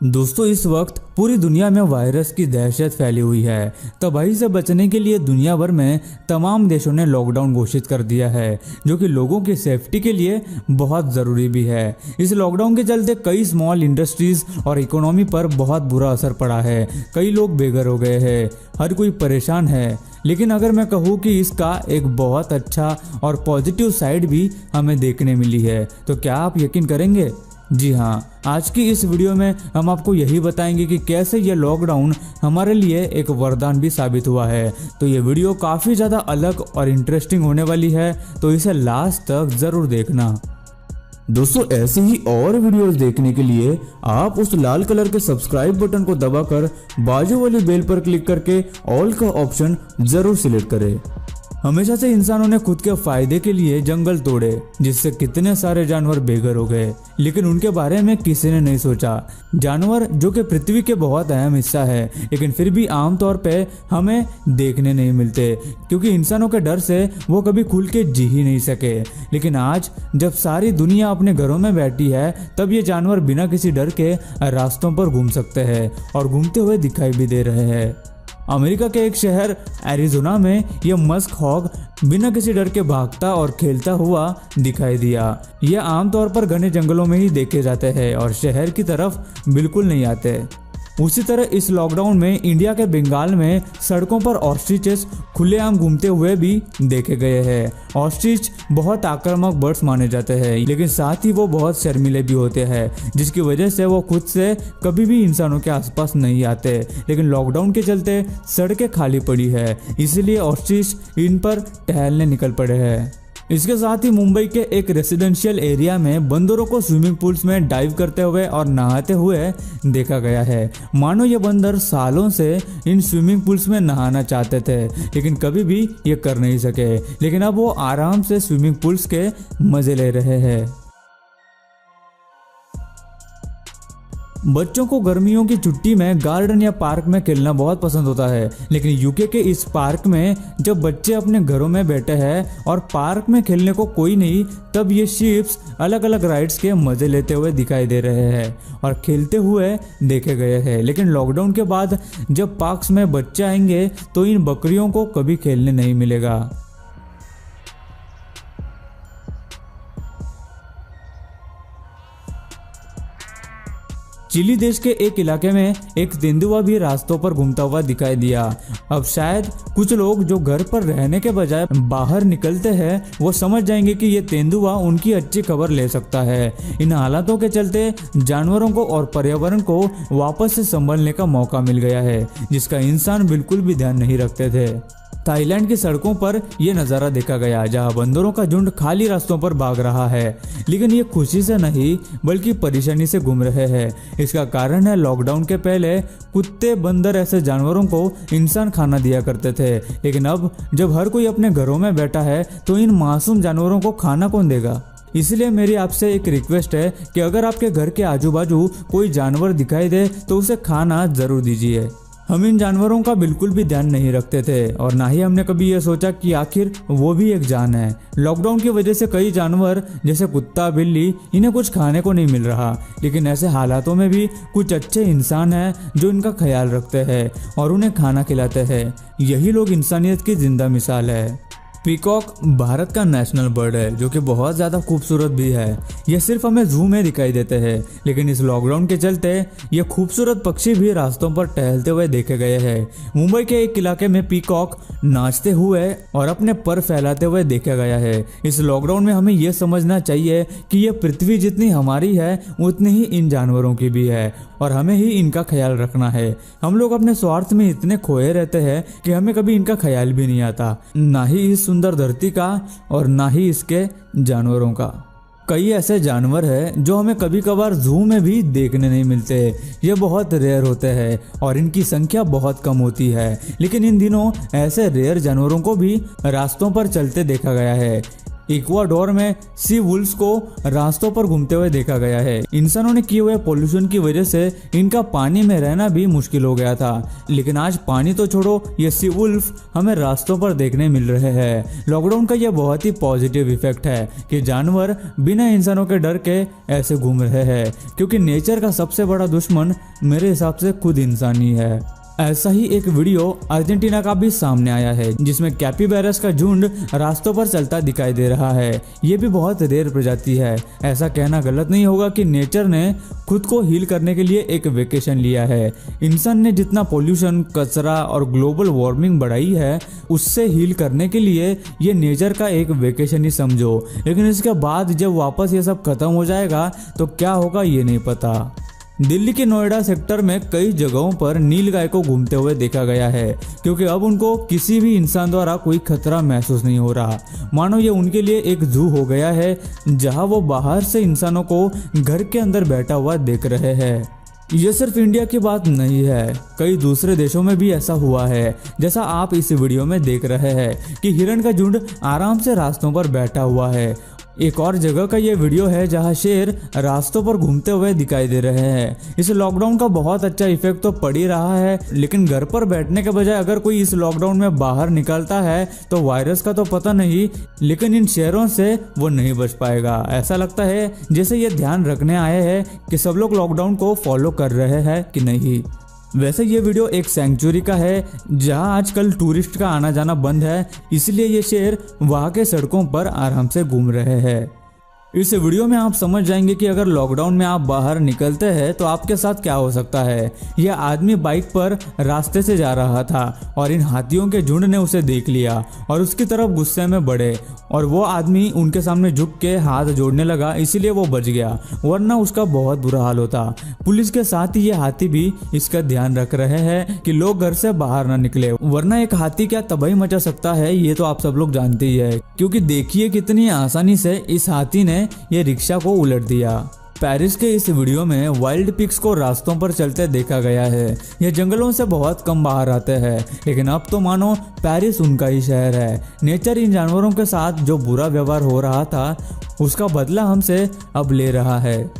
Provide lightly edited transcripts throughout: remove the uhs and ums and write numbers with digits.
दोस्तों इस वक्त पूरी दुनिया में वायरस की दहशत फैली हुई है। तबाही से बचने के लिए दुनिया भर में तमाम देशों ने लॉकडाउन घोषित कर दिया है, जो कि लोगों की सेफ्टी के लिए बहुत ज़रूरी भी है। इस लॉकडाउन के चलते कई स्मॉल इंडस्ट्रीज और इकोनॉमी पर बहुत बुरा असर पड़ा है। कई लोग बेघर हो गए हैं, हर कोई परेशान है। लेकिन अगर मैं कहूँ कि इसका एक बहुत अच्छा और पॉजिटिव साइड भी हमें देखने मिली है, तो क्या आप यकीन करेंगे? जी हाँ, आज की इस वीडियो में हम आपको यही बताएंगे कि कैसे ये लॉकडाउन हमारे लिए एक वरदान भी साबित हुआ है। तो ये वीडियो काफ़ी ज़्यादा अलग और इंटरेस्टिंग होने वाली है, तो इसे लास्ट तक ज़रूर देखना। दोस्तों ऐसे ही और वीडियोस देखने के लिए आप उस लाल कलर के सब्सक्राइब बटन को दबाकर बाजू वाली बेल पर क्लिक करके ऑल का ऑप्शन जरूर सिलेक्ट करें। हमेशा से इंसानों ने खुद के फायदे के लिए जंगल तोड़े, जिससे कितने सारे जानवर बेघर हो गए, लेकिन उनके बारे में किसी ने नहीं सोचा। जानवर जो कि पृथ्वी के बहुत अहम हिस्सा है, लेकिन फिर भी आमतौर पे हमें देखने नहीं मिलते, क्योंकि इंसानों के डर से वो कभी खुल के जी ही नहीं सके। लेकिन आज जब सारी दुनिया अपने घरों में बैठी है, तब ये जानवर बिना किसी डर के रास्तों पर घूम सकते हैं और घूमते हुए दिखाई भी दे रहे हैं। अमेरिका के एक शहर एरिज़ोना में यह मस्क हॉग बिना किसी डर के भागता और खेलता हुआ दिखाई दिया। यह आमतौर पर घने जंगलों में ही देखे जाते हैं और शहर की तरफ बिल्कुल नहीं आते। उसी तरह इस लॉकडाउन में इंडिया के बंगाल में सड़कों पर ऑस्ट्रिचेस खुलेआम घूमते हुए भी देखे गए हैं। ऑस्ट्रिच बहुत आक्रामक बर्ड्स माने जाते हैं, लेकिन साथ ही वो बहुत शर्मीले भी होते हैं, जिसकी वजह से वो खुद से कभी भी इंसानों के आसपास नहीं आते। लेकिन लॉकडाउन के चलते सड़कें खाली पड़ी है, इसलिए ऑस्ट्रिच इन पर टहलने निकल पड़े हैं। इसके साथ ही मुंबई के एक रेसिडेंशियल एरिया में बंदरों को स्विमिंग पूल्स में डाइव करते हुए और नहाते हुए देखा गया है। मानो ये बंदर सालों से इन स्विमिंग पूल्स में नहाना चाहते थे, लेकिन कभी भी ये कर नहीं सके। लेकिन अब वो आराम से स्विमिंग पूल्स के मजे ले रहे हैं। बच्चों को गर्मियों की छुट्टी में गार्डन या पार्क में खेलना बहुत पसंद होता है, लेकिन यूके के इस पार्क में जब बच्चे अपने घरों में बैठे हैं और पार्क में खेलने को कोई नहीं, तब ये शीप्स अलग अलग राइड्स के मजे लेते हुए दिखाई दे रहे हैं और खेलते हुए देखे गए हैं। लेकिन लॉकडाउन के बाद जब पार्क्स में बच्चे आएंगे तो इन बकरियों को कभी खेलने नहीं मिलेगा। चिली देश के एक इलाके में एक तेंदुआ भी रास्तों पर घूमता हुआ दिखाई दिया। अब शायद कुछ लोग जो घर पर रहने के बजाय बाहर निकलते हैं, वो समझ जाएंगे कि ये तेंदुआ उनकी अच्छी खबर ले सकता है। इन हालातों के चलते जानवरों को और पर्यावरण को वापस से संभलने का मौका मिल गया है, जिसका इंसान बिल्कुल भी ध्यान नहीं रखते थे। थाईलैंड की सड़कों पर यह नज़ारा देखा गया, जहां बंदरों का झुंड खाली रास्तों पर भाग रहा है, लेकिन ये खुशी से नहीं बल्कि परेशानी से घूम रहे हैं। इसका कारण है लॉकडाउन के पहले कुत्ते, बंदर ऐसे जानवरों को इंसान खाना दिया करते थे, लेकिन अब जब हर कोई अपने घरों में बैठा है तो इन मासूम जानवरों को खाना कौन देगा? इसलिए मेरी आपसे एक रिक्वेस्ट है कि अगर आपके घर के आजू बाजू कोई जानवर दिखाई दे तो उसे खाना जरूर दीजिए। हम इन जानवरों का बिल्कुल भी ध्यान नहीं रखते थे और ना ही हमने कभी ये सोचा कि आखिर वो भी एक जान है। लॉकडाउन की वजह से कई जानवर जैसे कुत्ता, बिल्ली, इन्हें कुछ खाने को नहीं मिल रहा, लेकिन ऐसे हालातों में भी कुछ अच्छे इंसान हैं जो इनका ख्याल रखते हैं और उन्हें खाना खिलाते हैं। यही लोग इंसानियत की जिंदा मिसाल है। पीकॉक भारत का नेशनल बर्ड है, जो कि बहुत ज़्यादा खूबसूरत भी है। यह सिर्फ हमें जू में दिखाई देते हैं, लेकिन इस लॉकडाउन के चलते ये खूबसूरत पक्षी भी रास्तों पर टहलते हुए देखे गए हैं। मुंबई के एक इलाके में पीकॉक नाचते हुए और अपने पर फैलाते हुए देखा गया है। इस लॉकडाउन में हमें यह समझना चाहिए कि यह पृथ्वी जितनी हमारी है उतनी ही इन जानवरों की भी है और हमें ही इनका ख्याल रखना है। हम लोग अपने स्वार्थ में इतने खोए रहते हैं कि हमें कभी इनका ख्याल भी नहीं आता, ना ही इस सुंदर धरती का और ना ही इसके जानवरों का। कई ऐसे जानवर हैं जो हमें कभी कभार जू में भी देखने नहीं मिलते। ये बहुत रेयर होते हैं और इनकी संख्या बहुत कम होती है, लेकिन इन दिनों ऐसे रेयर जानवरों को भी रास्तों पर चलते देखा गया है। इक्वाडोर में सी वुल्व्स को रास्तों पर घूमते हुए देखा गया है। इंसानों ने किए हुए पोल्यूशन की वजह से इनका पानी में रहना भी मुश्किल हो गया था, लेकिन आज पानी तो छोड़ो, ये सी वुल्व हमें रास्तों पर देखने मिल रहे हैं। लॉकडाउन का यह बहुत ही पॉजिटिव इफेक्ट है कि जानवर बिना इंसानों के डर के ऐसे घूम रहे हैं, क्योंकि नेचर का सबसे बड़ा दुश्मन मेरे हिसाब से खुद इंसान ही है। ऐसा ही एक वीडियो अर्जेंटीना का भी सामने आया है, जिसमें कैपिबैरास का झुंड रास्तों पर चलता दिखाई दे रहा है। ये भी बहुत रेयर प्रजाति है। ऐसा कहना गलत नहीं होगा कि नेचर ने खुद को हील करने के लिए एक वेकेशन लिया है। इंसान ने जितना पोल्यूशन, कचरा और ग्लोबल वार्मिंग बढ़ाई है, उससे हील करने के लिए ये नेचर का एक वेकेशन ही समझो। लेकिन इसके बाद जब वापस ये सब खत्म हो जाएगा तो क्या होगा ये नहीं पता। दिल्ली के नोएडा सेक्टर में कई जगहों पर नीलगाय को घूमते हुए देखा गया है, क्योंकि अब उनको किसी भी इंसान द्वारा कोई खतरा महसूस नहीं हो रहा। मानो ये उनके लिए एक जू हो गया है, जहां वो बाहर से इंसानों को घर के अंदर बैठा हुआ देख रहे हैं। ये सिर्फ इंडिया की बात नहीं है, कई दूसरे देशों में भी ऐसा हुआ है, जैसा आप इस वीडियो में देख रहे हैं कि हिरण का झुंड आराम से रास्तों पर बैठा हुआ है। एक और जगह का ये वीडियो है जहां शेर रास्तों पर घूमते हुए दिखाई दे रहे हैं। इस लॉकडाउन का बहुत अच्छा इफेक्ट तो पड़ ही रहा है, लेकिन घर पर बैठने के बजाय अगर कोई इस लॉकडाउन में बाहर निकलता है तो वायरस का तो पता नहीं, लेकिन इन शेरों से वो नहीं बच पाएगा। ऐसा लगता है जैसे ये ध्यान रखने आए हैं कि सब लोग लॉकडाउन को फॉलो कर रहे हैं कि नहीं। वैसे ये वीडियो एक सैंक्चुरी का है, जहां आजकल टूरिस्ट का आना जाना बंद है, इसलिए ये शेर वहां के सड़कों पर आराम से घूम रहे हैं। इस वीडियो में आप समझ जाएंगे कि अगर लॉकडाउन में आप बाहर निकलते हैं तो आपके साथ क्या हो सकता है। यह आदमी बाइक पर रास्ते से जा रहा था और इन हाथियों के झुंड ने उसे देख लिया और उसकी तरफ गुस्से में बढ़े, और वो आदमी उनके सामने झुक के हाथ जोड़ने लगा, इसीलिए वो बच गया, वरना उसका बहुत बुरा हाल होता। पुलिस के साथ ही ये हाथी भी इसका ध्यान रख रहे हैं कि लोग घर से बाहर ना निकले, वरना एक हाथी क्या तबाही मचा सकता है ये तो आप सब लोग जानते ही है। क्योंकि देखिए कितनी आसानी से इस हाथी ने ये रिक्शा को उलट दिया। पेरिस के इस वीडियो में वाइल्ड पिग्स को रास्तों पर चलते देखा गया है। ये जंगलों से बहुत कम बाहर आते हैं, लेकिन अब तो मानो पेरिस उनका ही शहर है। नेचर इन जानवरों के साथ जो बुरा व्यवहार हो रहा था उसका बदला हमसे अब ले रहा है।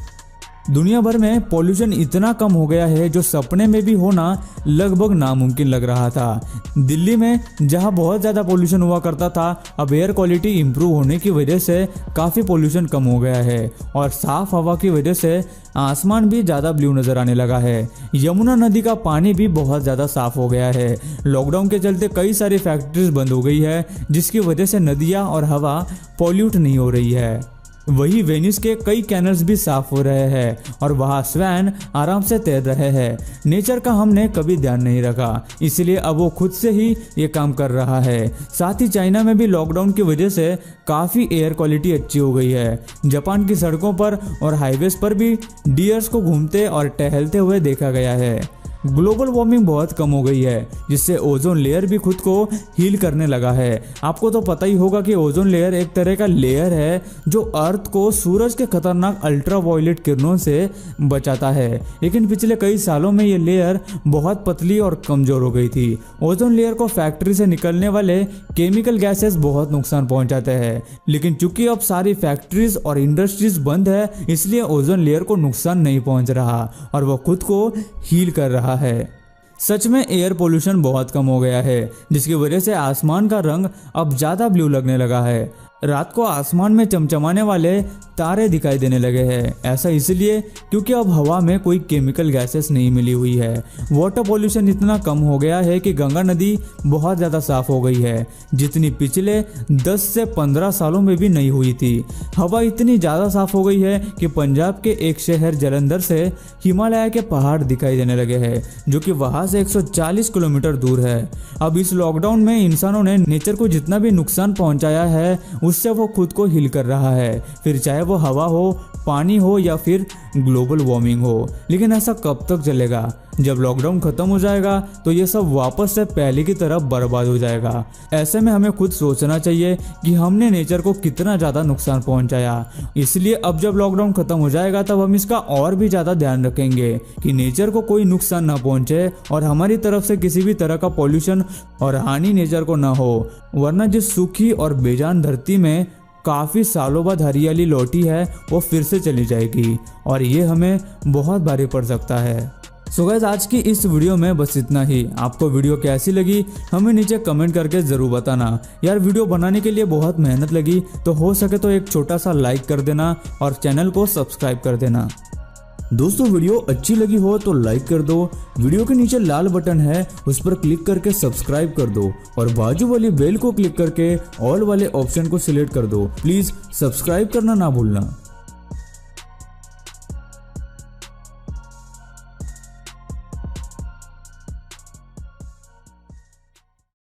दुनिया भर में पॉल्यूशन इतना कम हो गया है जो सपने में भी होना लगभग नामुमकिन लग रहा था। दिल्ली में जहां बहुत ज़्यादा पॉल्यूशन हुआ करता था, अब एयर क्वालिटी इंप्रूव होने की वजह से काफ़ी पॉल्यूशन कम हो गया है और साफ हवा की वजह से आसमान भी ज़्यादा ब्लू नज़र आने लगा है। यमुना नदी का पानी भी बहुत ज़्यादा साफ हो गया है। लॉकडाउन के चलते कई सारी फैक्ट्रीज बंद हो गई है, जिसकी वजह से नदियाँ और हवा पॉल्यूट नहीं हो रही है। वही वेनिस के कई कैनल्स भी साफ हो रहे हैं और वहाँ स्वैन आराम से तैर रहे हैं। नेचर का हमने कभी ध्यान नहीं रखा, इसलिए अब वो खुद से ही ये काम कर रहा है। साथ ही चाइना में भी लॉकडाउन की वजह से काफ़ी एयर क्वालिटी अच्छी हो गई है। जापान की सड़कों पर और हाईवेज पर भी डियर्स को घूमते और टहलते हुए देखा गया है। ग्लोबल वार्मिंग बहुत कम हो गई है, जिससे ओजोन लेयर भी खुद को हील करने लगा है। आपको तो पता ही होगा कि ओजोन लेयर एक तरह का लेयर है जो अर्थ को सूरज के खतरनाक अल्ट्रावायलेट किरणों से बचाता है, लेकिन पिछले कई सालों में ये लेयर बहुत पतली और कमजोर हो गई थी। ओजोन लेयर को फैक्ट्री से निकलने वाले केमिकल गैसेस बहुत नुकसान पहुंचाते हैं, लेकिन चूंकि अब सारी फैक्ट्रीज और इंडस्ट्रीज बंद है, इसलिए ओजोन लेयर को नुकसान नहीं पहुंच रहा और वह खुद को हील कर रहा है। सच में एयर पोल्यूशन बहुत कम हो गया है, जिसकी वजह से आसमान का रंग अब ज्यादा ब्लू लगने लगा है। रात को आसमान में चमचमाने वाले तारे दिखाई देने लगे हैं। ऐसा इसलिए क्योंकि अब हवा में कोई केमिकल गैसेस नहीं मिली हुई है। वाटर पोल्यूशन इतना कम हो गया है कि गंगा नदी बहुत ज़्यादा साफ हो गई है, जितनी पिछले 10 से 15 सालों में भी नहीं हुई थी। हवा इतनी ज़्यादा साफ हो गई है कि पंजाब के एक शहर जालंधर से हिमालय के पहाड़ दिखाई देने लगे हैं, जो कि वहाँ से 140 किलोमीटर दूर है। अब इस लॉकडाउन में इंसानों ने नेचर को जितना भी नुकसान पहुँचाया है, उससे वो खुद को हील कर रहा है, फिर चाहे वो हवा हो, पानी हो या फिर ग्लोबल वार्मिंग हो। लेकिन ऐसा कब तक चलेगा? जब लॉकडाउन खत्म हो जाएगा तो ये सब वापस से पहले की तरफ बर्बाद हो जाएगा। ऐसे में हमें खुद सोचना चाहिए कि हमने नेचर को कितना ज़्यादा नुकसान पहुंचाया। इसलिए अब जब लॉकडाउन खत्म हो जाएगा तब हम इसका और भी ज़्यादा ध्यान रखेंगे कि नेचर को कोई नुकसान ना पहुंचे और हमारी तरफ से किसी भी तरह का पॉल्यूशन और हानि नेचर को ना हो, वरना जिस सूखी और बेजान धरती में काफ़ी सालों बाद हरियाली लौटी है वो फिर से चली जाएगी और ये हमें बहुत भारी पड़ सकता है। सो गाइस, आज की इस वीडियो में बस इतना ही। आपको वीडियो कैसी लगी हमें नीचे कमेंट करके ज़रूर बताना। यार वीडियो बनाने के लिए बहुत मेहनत लगी, तो हो सके तो एक छोटा सा लाइक कर देना और चैनल को सब्सक्राइब कर देना। दोस्तों वीडियो अच्छी लगी हो तो लाइक कर दो, वीडियो के नीचे लाल बटन है उस पर क्लिक करके सब्सक्राइब कर दो और बाजू वाली बेल को क्लिक करके ऑल वाले ऑप्शन को सिलेक्ट कर दो। प्लीज सब्सक्राइब करना ना भूलना।